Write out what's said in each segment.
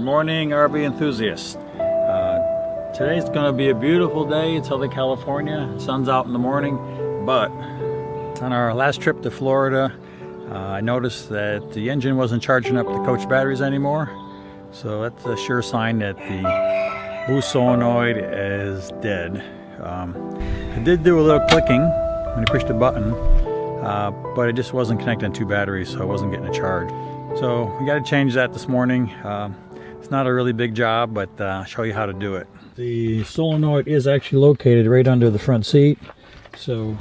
Good morning, RV enthusiasts. Today's going to be a beautiful day in Southern California. Sun's out in the morning, but on our last trip to Florida, I noticed that the engine wasn't charging up the coach batteries anymore. So that's a sure sign that the Boost Solenoid is dead. It did do a little clicking when I pushed the button, but it just wasn't connecting to batteries, so I wasn't getting a charge. So we got to change that this morning. It's not a really big job, but I'll show you how to do it. The solenoid is actually located right under the front seat. So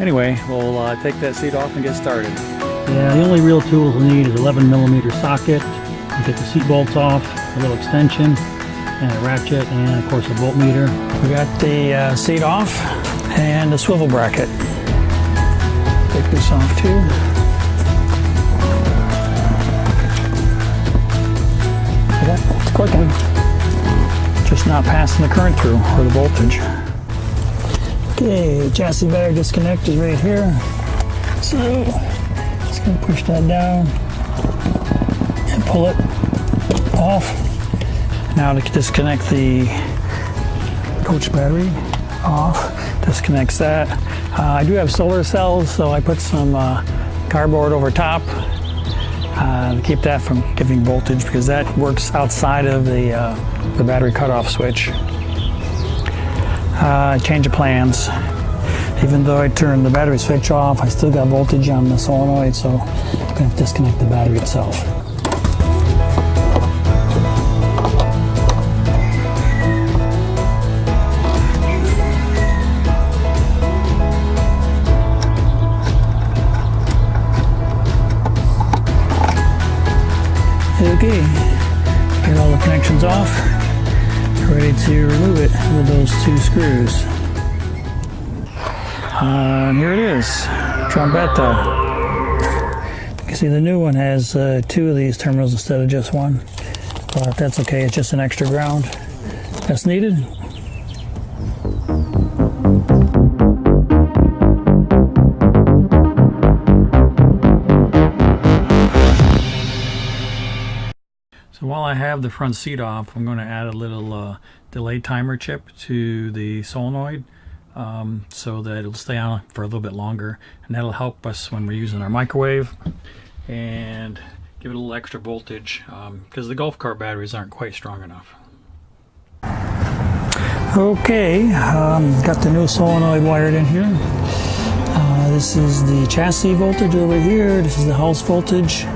anyway, we'll take that seat off and get started. Yeah, the only real tools we need is 11mm socket. You get the seat bolts off, a little extension, and a ratchet, and of course a voltmeter. We got the seat off and the swivel bracket. Take this off too. It's clicking, just not passing the current through or the voltage. Okay, chassis battery disconnect is right here. So just gonna push that down and pull it off. Now to disconnect the coach battery off, disconnects that. I do have solar cells, so I put some cardboard over top to keep that from giving voltage, because that works outside of the battery cutoff switch. Change of plans. Even though I turned the battery switch off, I still got voltage on the solenoid, so I'm going to have to disconnect the battery itself. Okay, get all the connections off, ready to remove it with those two screws. And here it is, trombetta. You can see the new one has two of these terminals instead of just one, but that's okay, it's just an extra ground that's needed. So while I have the front seat off, I'm going to add a little delay timer chip to the solenoid so that it'll stay on for a little bit longer, and that'll help us when we're using our microwave and give it a little extra voltage, because the golf cart batteries aren't quite strong enough. Okay, got the new solenoid wired in here. This is the chassis voltage over here. This is the house voltage.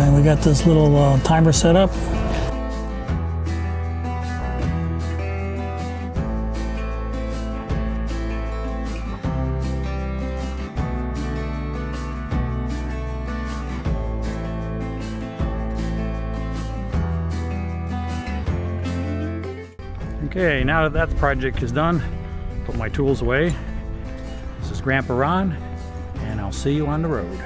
And we got this little timer set up. Okay, now that that project is done, put my tools away. This is Grandpa Ron, and I'll see you on the road.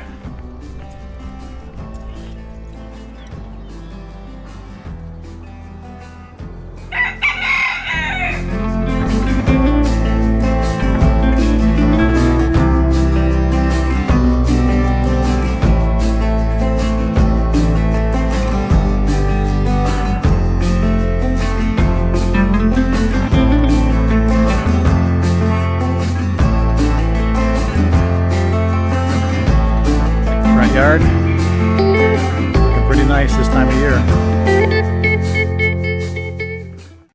Yard. Looking pretty nice this time of year.